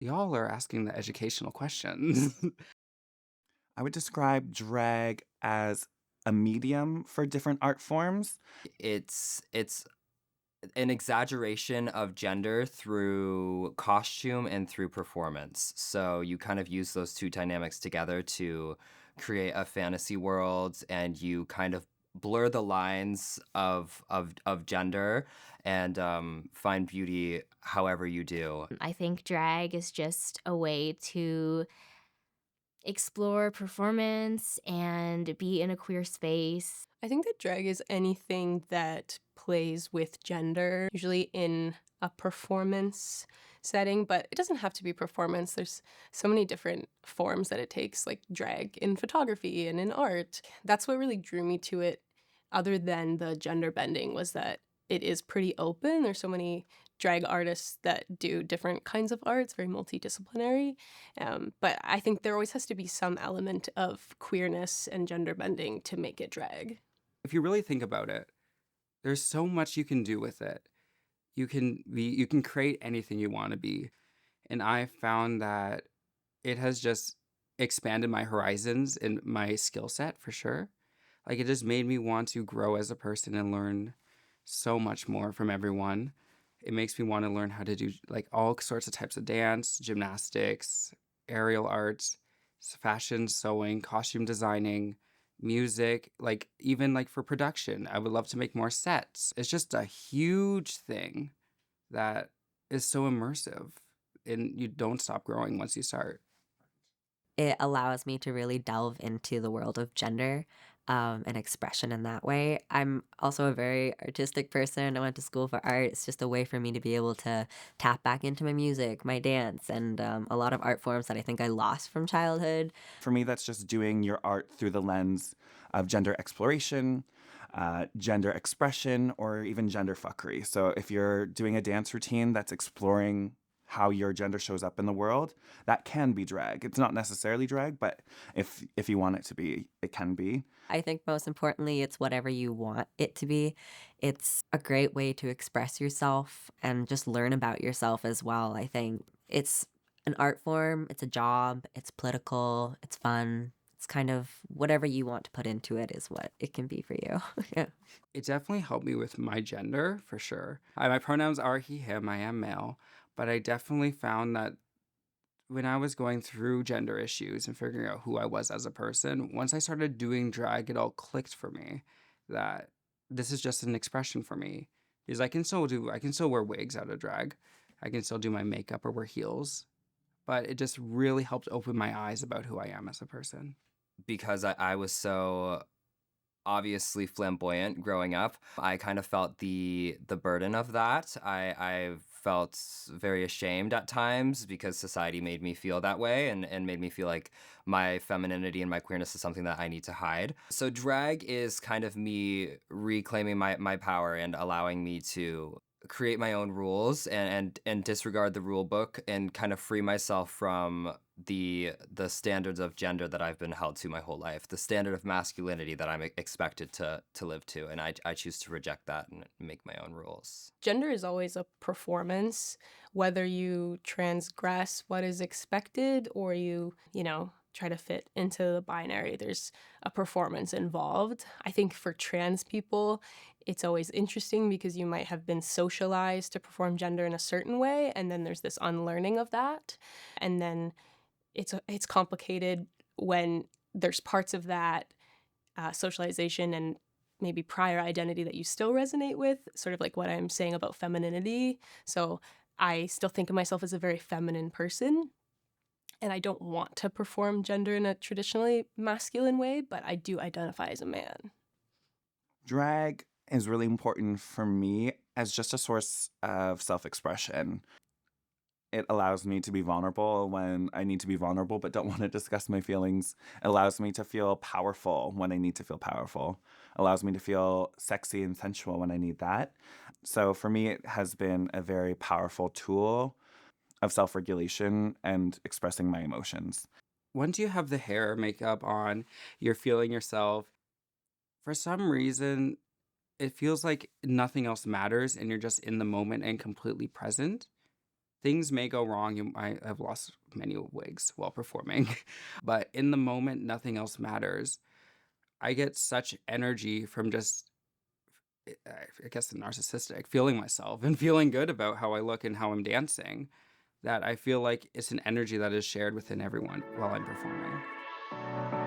Y'all are asking the educational questions. I would describe drag as a medium for different art forms. It's an exaggeration of gender through costume and through performance. So you kind of use those two dynamics together to create a fantasy world, and you kind of blur the lines of gender and find beauty however you do. I think drag is just a way to explore performance and be in a queer space. I think that drag is anything that plays with gender, usually in a performance setting, but it doesn't have to be performance. There's so many different forms that it takes, like drag in photography and in art. That's what really drew me to it, other than the gender bending, was that it is pretty open. There's so many drag artists that do different kinds of art. It's very multidisciplinary. But I think there always has to be some element of queerness and gender bending to make it drag. If you really think about it, there's so much you can do with it. You can create anything you want to be. And I found that it has just expanded my horizons and my skill set for sure. Like, it just made me want to grow as a person and learn so much more from everyone. It makes me want to learn how to do like all sorts of types of dance, gymnastics, aerial arts, fashion, sewing, costume designing, music, like even like for production. I would love to make more sets. It's just a huge thing that is so immersive, and you don't stop growing once you start. It allows me to really delve into the world of gender and expression in that way. I'm also a very artistic person. I went to school for art. It's just a way for me to be able to tap back into my music, my dance, and a lot of art forms that I think I lost from childhood. For me, that's just doing your art through the lens of gender exploration, gender expression, or even gender fuckery. So if you're doing a dance routine that's exploring how your gender shows up in the world, that can be drag. It's not necessarily drag, but if you want it to be, it can be. I think most importantly, it's whatever you want it to be. It's a great way to express yourself and just learn about yourself as well. I think it's an art form, it's a job, it's political, it's fun. It's kind of whatever you want to put into it is what it can be for you. Yeah. It definitely helped me with my gender for sure. My pronouns are he, him. I am male, but I definitely found that when I was going through gender issues and figuring out who I was as a person, once I started doing drag, it all clicked for me that this is just an expression for me. Because I can still wear wigs out of drag. I can still do my makeup or wear heels. But it just really helped open my eyes about who I am as a person. Because I was so obviously flamboyant growing up, I kind of felt the burden of that. I felt very ashamed at times because society made me feel that way and made me feel like my femininity and my queerness is something that I need to hide. So drag is kind of me reclaiming my power and allowing me to create my own rules and disregard the rule book and kind of free myself from the standards of gender that I've been held to my whole life, the standard of masculinity that I'm expected to live to, and I choose to reject that and make my own rules. Gender is always a performance, whether you transgress what is expected or you try to fit into the binary. There's a performance involved. I think for trans people, it's always interesting because you might have been socialized to perform gender in a certain way, and then there's this unlearning of that. And then it's complicated when there's parts of that socialization and maybe prior identity that you still resonate with, sort of like what I'm saying about femininity. So I still think of myself as a very feminine person, and I don't want to perform gender in a traditionally masculine way, but I do identify as a man. Drag is really important for me as just a source of self-expression. It allows me to be vulnerable when I need to be vulnerable but don't want to discuss my feelings. It allows me to feel powerful when I need to feel powerful. It allows me to feel sexy and sensual when I need that. So for me, it has been a very powerful tool of self-regulation and expressing my emotions. Once you have the hair, makeup on, you're feeling yourself, for some reason, it feels like nothing else matters and you're just in the moment and completely present. things may go wrong. I have lost many wigs while performing, but in the moment, nothing else matters. I get such energy from just, I guess, the narcissistic, feeling myself and feeling good about how I look and how I'm dancing, that I feel like it's an energy that is shared within everyone while I'm performing.